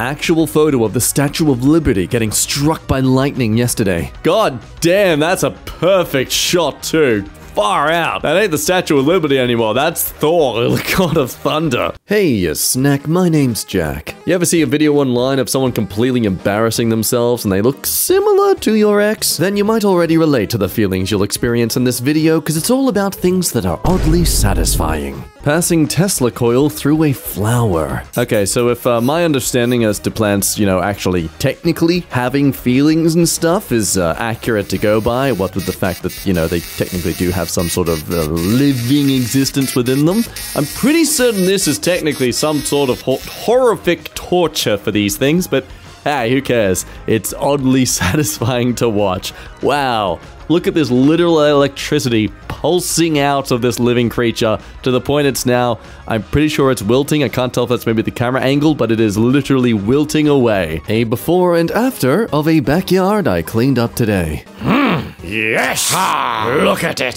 actual photo of the Statue of Liberty getting struck by lightning yesterday. God damn, that's a perfect shot too. Far out. That ain't the Statue of Liberty anymore. That's Thor, the god of thunder. Hey, you snack. My name's Jack. You ever see a video online of someone completely embarrassing themselves and they look similar to your ex? Then you might already relate to the feelings you'll experience in this video because it's all about things that are oddly satisfying. Passing Tesla coil through a flower. Okay, so if my understanding as to plants, actually technically having feelings and stuff is accurate to go by, what with the fact that, they technically do have some sort of living existence within them, I'm pretty certain this is technically some sort of horrific torture for these things, but hey, who cares? It's oddly satisfying to watch. Wow. Look at this literal electricity pulsing out of this living creature to the point it's now, I'm pretty sure it's wilting. I can't tell if that's maybe the camera angle, but it is literally wilting away. A before and after of a backyard I cleaned up today. Yes! Look at it!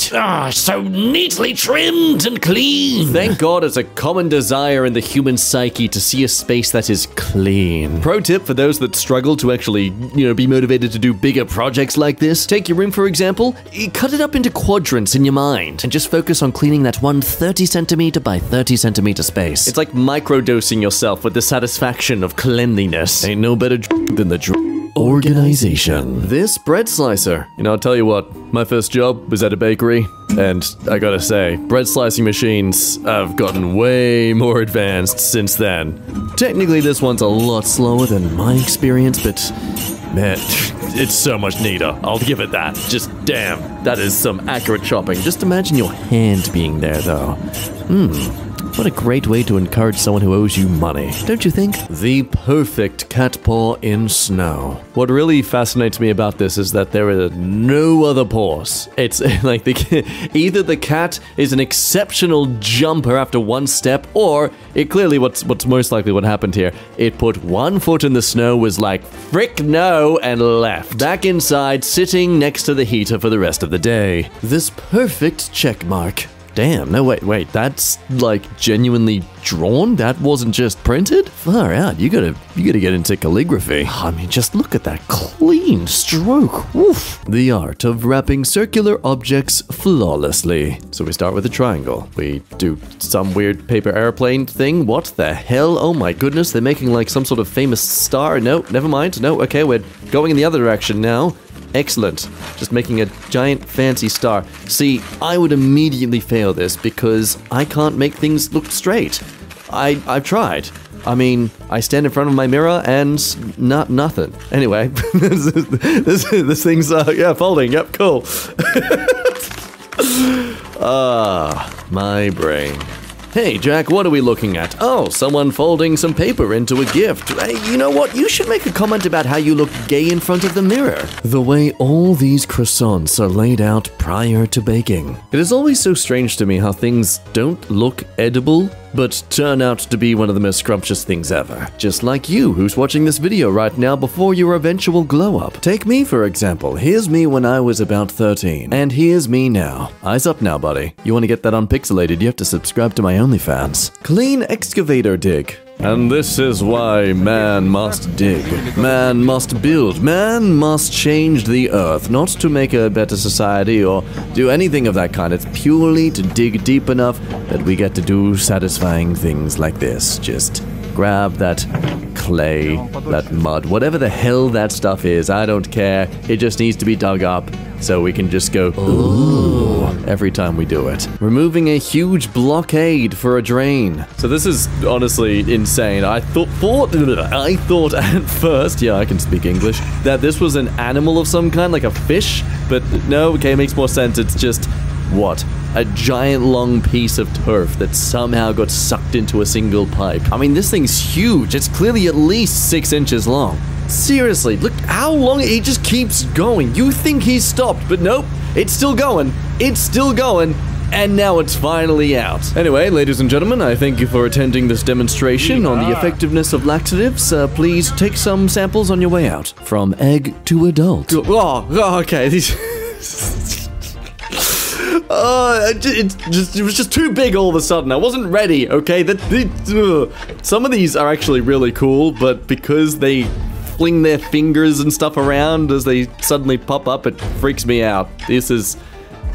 So neatly trimmed and clean! Thank God it's a common desire in the human psyche to see a space that is clean. Pro tip for those that struggle to actually, be motivated to do bigger projects like this. Take your room, for example, cut it up into quadrants in your mind, and just focus on cleaning that one 30 centimeter by 30 centimeter space. It's like microdosing yourself with the satisfaction of cleanliness. Ain't no better than the organization. This bread slicer. I'll tell you what, my first job was at a bakery, and I gotta say, bread slicing machines have gotten way more advanced since then. Technically, this one's a lot slower than my experience, but man, it's so much neater. I'll give it that. Just damn, that is some accurate chopping. Just imagine your hand being there, though. What a great way to encourage someone who owes you money, don't you think? The perfect cat paw in snow. What really fascinates me about this is that there are no other paws. It's like either the cat is an exceptional jumper after one step, or it clearly what's most likely what happened here. It put one foot in the snow, was like, frick no, and left. Back inside, sitting next to the heater for the rest of the day. This perfect check mark. Damn, no, wait, that's like genuinely drawn? That wasn't just printed? Far out, you gotta get into calligraphy. I mean, just look at that clean stroke. Oof. The art of wrapping circular objects flawlessly. So we start with a triangle. We do some weird paper airplane thing. What the hell? Oh my goodness, they're making like some sort of famous star. No, never mind. No, okay, we're going in the other direction now. Excellent. Just making a giant fancy star. See, I would immediately fail this because I can't make things look straight. I've tried. I mean, I stand in front of my mirror and nothing. Anyway, this thing's folding. Yep, cool. My brain. Hey, Jack, what are we looking at? Oh, someone folding some paper into a gift. Hey, you know what? You should make a comment about how you look gay in front of the mirror. The way all these croissants are laid out prior to baking. It is always so strange to me how things don't look edible, but turn out to be one of the most scrumptious things ever. Just like you, who's watching this video right now before your eventual glow-up. Take me, for example. Here's me when I was about 13. And here's me now. Eyes up now, buddy. You want to get that unpixelated, you have to subscribe to my OnlyFans. Clean excavator dig. And this is why man must dig. Man must build. Man must change the earth. Not to make a better society or do anything of that kind. It's purely to dig deep enough that we get to do satisfying things like this. Just grab that clay, that mud, whatever the hell that stuff is. I don't care. It just needs to be dug up so we can just go, ooh, every time we do it. Removing a huge blockade for a drain. So this is honestly insane. I thought at first, yeah, I can speak English, that this was an animal of some kind, like a fish, but no, okay, it makes more sense. It's just, what? A giant long piece of turf that somehow got sucked into a single pipe. I mean, this thing's huge. It's clearly at least 6 inches long. Seriously, look how long it just keeps going. You think he's stopped, but nope, it's still going. It's still going. And now it's finally out. Anyway, ladies and gentlemen, I thank you for attending this demonstration on the effectiveness of laxatives. Please take some samples on your way out. From egg to adult. Oh, okay. It was just too big all of a sudden. I wasn't ready, okay? Some of these are actually really cool, but because they fling their fingers and stuff around as they suddenly pop up, it freaks me out. This is...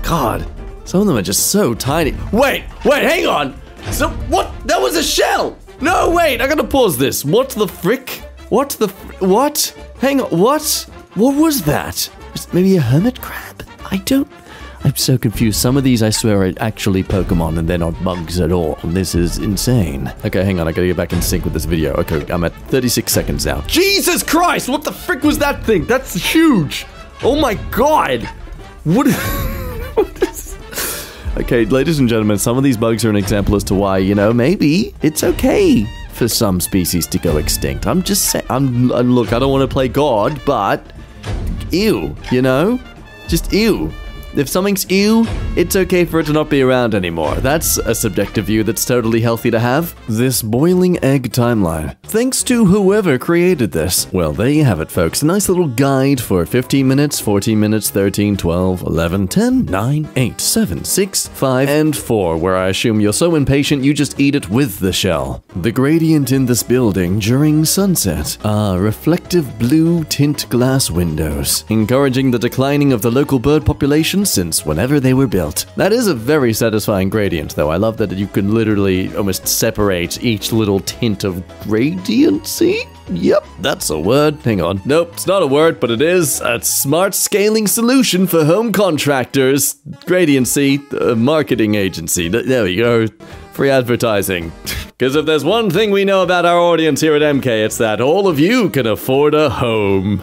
God, some of them are just so tiny. Wait, hang on! So, what? That was a shell! No, wait, I gotta pause this. What the frick? What? Hang on, what? What was that? Maybe a hermit crab? I'm so confused. Some of these, I swear, are actually Pokemon and they're not bugs at all. This is insane. Okay, hang on. I gotta get back in sync with this video. Okay, I'm at 36 seconds now. Jesus Christ! What the frick was that thing? That's huge! Oh my God! What is... Okay, ladies and gentlemen, some of these bugs are an example as to why, you know, maybe it's okay for some species to go extinct. I'm just saying... Look, I don't want to play God, but... Ew, you know? Just ew. If something's ew, it's okay for it to not be around anymore. That's a subjective view that's totally healthy to have. This boiling egg timeline. Thanks to whoever created this. Well, there you have it, folks. A nice little guide for 15 minutes, 14 minutes, 13, 12, 11, 10, 9, 8, 7, 6, 5, and 4, where I assume you're so impatient you just eat it with the shell. The gradient in this building during sunset are reflective blue tint glass windows, encouraging the declining of the local bird population since whenever they were built. That is a very satisfying gradient, though. I love that you can literally almost separate each little tint of gradiency. Yep, that's a word. Hang on. Nope, it's not a word, but it is a smart scaling solution for home contractors. Gradiency, marketing agency. There we go. Free advertising. Because if there's one thing we know about our audience here at EmKay, it's that all of you can afford a home.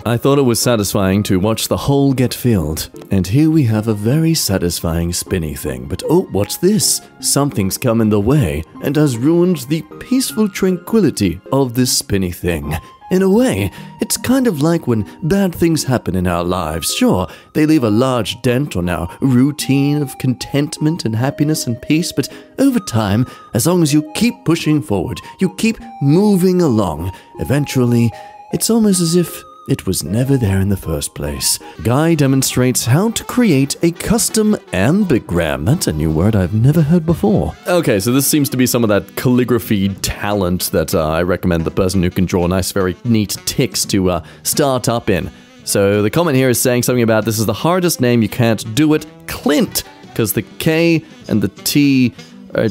I thought it was satisfying to watch the hole get filled. And here we have a very satisfying spinny thing. But oh, what's this? Something's come in the way and has ruined the peaceful tranquility of this spinny thing. In a way, it's kind of like when bad things happen in our lives. Sure, they leave a large dent on our routine of contentment and happiness and peace, but over time, as long as you keep pushing forward, you keep moving along, eventually, it's almost as if it was never there in the first place. Guy demonstrates how to create a custom ambigram. That's a new word I've never heard before. Okay, so this seems to be some of that calligraphy talent that I recommend the person who can draw nice, very neat ticks to start up in. So the comment here is saying something about this is the hardest name, you can't do it. Clint, because the K and the T are...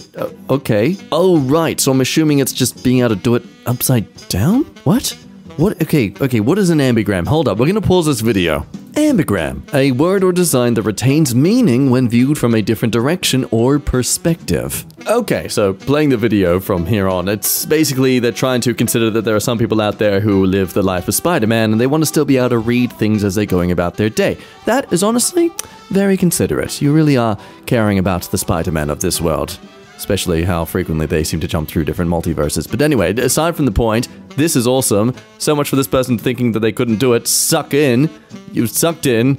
okay. Oh, right, so I'm assuming it's just being able to do it upside down? What? What? Okay, what is an ambigram? Hold up, we're gonna pause this video. Ambigram, a word or design that retains meaning when viewed from a different direction or perspective. Okay, so playing the video from here on, it's basically they're trying to consider that there are some people out there who live the life of Spider-Man and they want to still be able to read things as they're going about their day. That is honestly very considerate. You really are caring about the Spider-Man of this world. Especially how frequently they seem to jump through different multiverses. But anyway, aside from the point, this is awesome. So much for this person thinking that they couldn't do it. Suck in. You sucked in.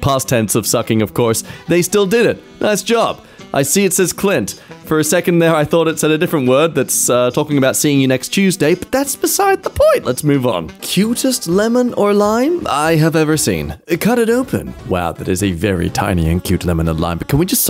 Past tense of sucking, of course. They still did it. Nice job. I see it says Clint. For a second there, I thought it said a different word that's talking about seeing you next Tuesday, but that's beside the point. Let's move on. Cutest lemon or lime I have ever seen. Cut it open. Wow, that is a very tiny and cute lemon and lime. But can we just,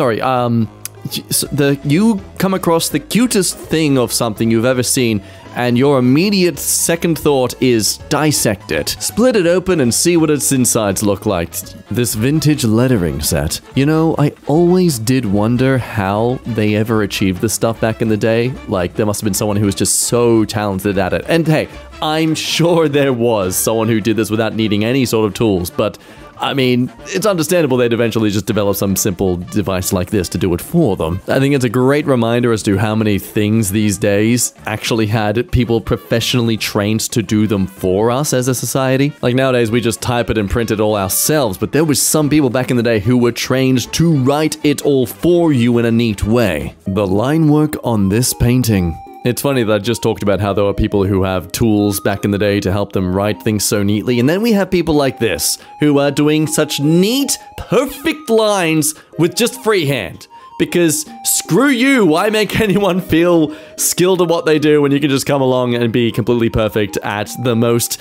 you come across the cutest thing of something you've ever seen, and your immediate second thought is dissect it. Split it open and see what its insides look like. This vintage lettering set. You know, I always did wonder how they ever achieved this stuff back in the day. Like, there must have been someone who was just so talented at it. And hey, I'm sure there was someone who did this without needing any sort of tools, but I mean, it's understandable they'd eventually just develop some simple device like this to do it for them. I think it's a great reminder as to how many things these days actually had people professionally trained to do them for us as a society. Like nowadays, we just type it and print it all ourselves, but there was some people back in the day who were trained to write it all for you in a neat way. The line work on this painting. It's funny that I just talked about how there are people who have tools back in the day to help them write things so neatly, and then we have people like this, who are doing such neat, perfect lines with just freehand. Because screw you, why make anyone feel skilled at what they do when you can just come along and be completely perfect at the most...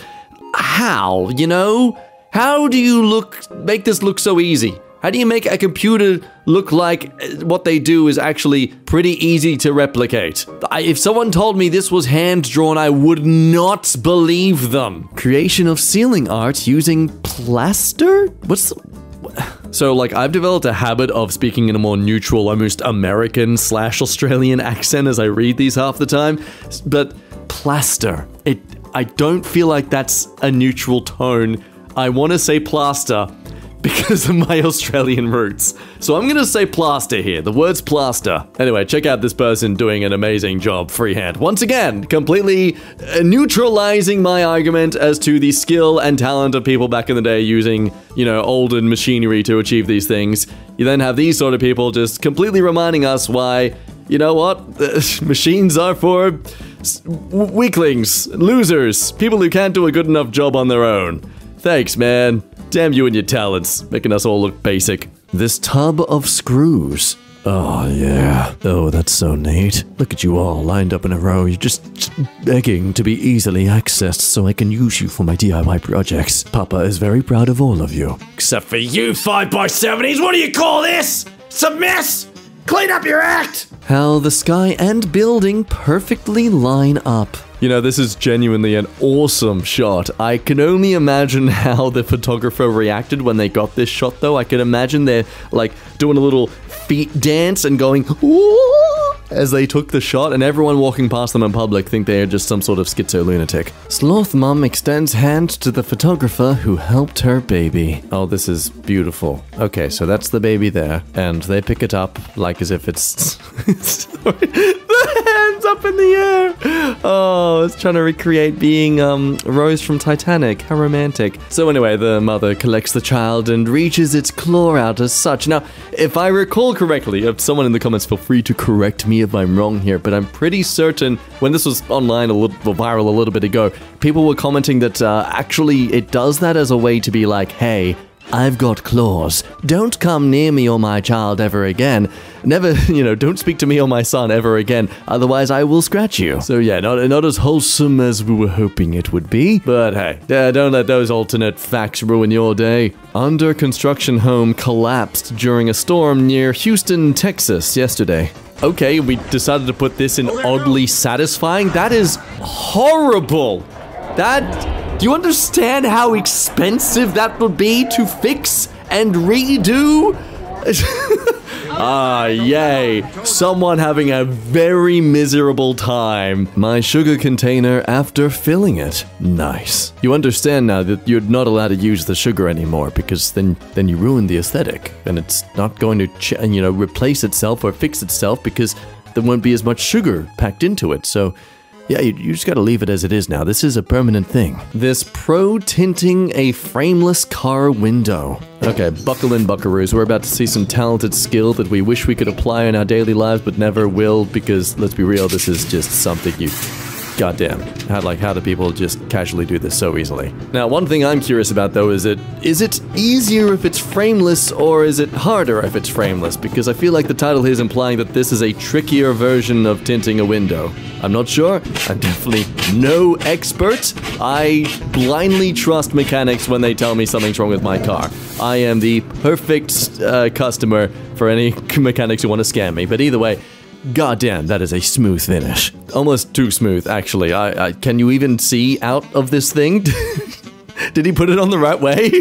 How, you know? How do you make this look so easy? How do you make a computer look like what they do is actually pretty easy to replicate? If someone told me this was hand-drawn, I would not believe them. Creation of ceiling art using plaster? So, like, I've developed a habit of speaking in a more neutral, almost American/Australian accent as I read these half the time, but plaster. I don't feel like that's a neutral tone. I want to say plaster because of my Australian roots. So I'm gonna say plaster here. The word's plaster. Anyway, check out this person doing an amazing job freehand. Once again, completely neutralizing my argument as to the skill and talent of people back in the day using, you know, olden machinery to achieve these things. You then have these sort of people just completely reminding us why, you know what, machines are for weaklings, losers, people who can't do a good enough job on their own. Thanks, man. Damn you and your talents, making us all look basic. This tub of screws. Oh, yeah. Oh, that's so neat. Look at you all lined up in a row. You're just begging to be easily accessed so I can use you for my DIY projects. Papa is very proud of all of you. Except for you 5x70s, what do you call this? It's a mess! Clean up your act! How the sky and building perfectly line up. You know, this is genuinely an awesome shot. I can only imagine how the photographer reacted when they got this shot, though. I can imagine they're, like, doing a little feet dance and going, ooh, as they took the shot, and everyone walking past them in public think they're just some sort of schizo lunatic. Sloth Mum extends hand to the photographer who helped her baby. Oh, this is beautiful. Okay, so that's the baby there, and they pick it up like as if it's... the hands up in the air! Oh, it's trying to recreate being, Rose from Titanic. How romantic. So anyway, the mother collects the child and reaches its claw out as such. Now, if I recall correctly, if someone in the comments feel free to correct me if I'm wrong here, but I'm pretty certain when this was online viral a little bit ago, people were commenting that actually it does that as a way to be like, hey, I've got claws. Don't come near me or my child ever again. Never, you know, don't speak to me or my son ever again, otherwise I will scratch you. So yeah, not as wholesome as we were hoping it would be, but hey, don't let those alternate facts ruin your day. Under construction home collapsed during a storm near Houston, Texas yesterday. Okay, we decided to put this in oddly satisfying. That is horrible. Do you understand how expensive that would be to fix and redo? Ah, yay. Someone having a very miserable time. My sugar container after filling it. Nice. You understand now that you're not allowed to use the sugar anymore because then you ruin the aesthetic and it's not going to, replace itself or fix itself because there won't be as much sugar packed into it. So yeah, you just gotta leave it as it is now. This is a permanent thing. This pro tinting a frameless car window. Okay, buckle in, buckaroos. We're about to see some talented skill that we wish we could apply in our daily lives, but never will, because let's be real, this is just something you... Goddamn. How do people just casually do this so easily? Now, one thing I'm curious about, though, is it easier if it's frameless, or is it harder if it's frameless? Because I feel like the title here is implying that this is a trickier version of tinting a window. I'm not sure. I'm definitely no expert. I blindly trust mechanics when they tell me something's wrong with my car. I am the perfect customer for any mechanics who want to scam me. But either way, goddamn, that is a smooth finish. Almost too smooth, actually. Can you even see out of this thing? Did he put it on the right way?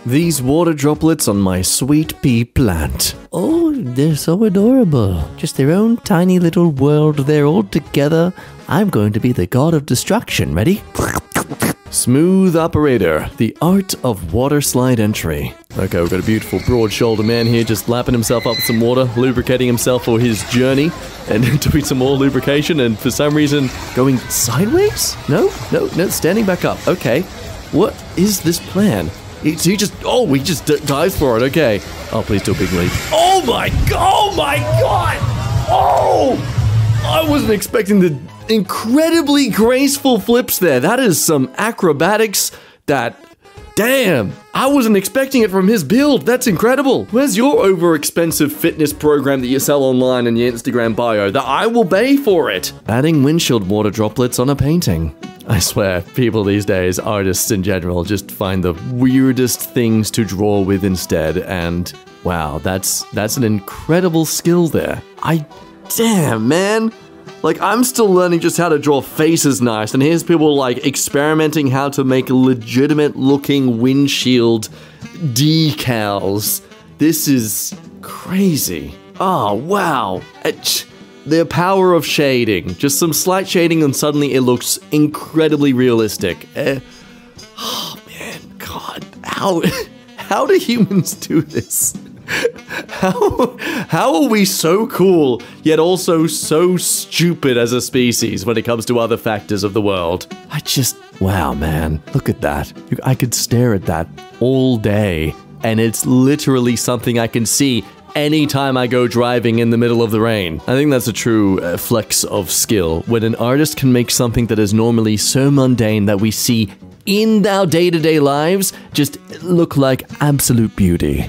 These water droplets on my sweet pea plant. Oh, they're so adorable. Just their own tiny little world there all together. I'm going to be the god of destruction. Ready? Smooth operator. The art of water slide entry. Okay, we've got a beautiful broad-shouldered man here just lapping himself up with some water, lubricating himself for his journey, and doing some more lubrication, and for some reason going sideways? No, standing back up. Okay, what is this plan? He just dives for it, okay. Oh, please do a big leap. Oh my god! Oh! I wasn't expecting the incredibly graceful flips there. That is some acrobatics that... Damn! I wasn't expecting it from his build. That's incredible. Where's your over-expensive fitness program that you sell online in your Instagram bio that I will pay for it? Adding windshield water droplets on a painting. I swear, people these days, artists in general, just find the weirdest things to draw with instead, and wow, that's an incredible skill there. Damn, man. Like, I'm still learning just how to draw faces nice, and here's people, like, experimenting how to make legitimate-looking windshield decals. This is crazy. Oh, wow. The power of shading. Just some slight shading, and suddenly it looks incredibly realistic. Oh, man, God. How do humans do this? How are we so cool, yet also so stupid as a species when it comes to other factors of the world? Wow, man, look at that. I could stare at that all day, and it's literally something I can see anytime I go driving in the middle of the rain. I think that's a true flex of skill, when an artist can make something that is normally so mundane that we see in our day-to-day lives just look like absolute beauty.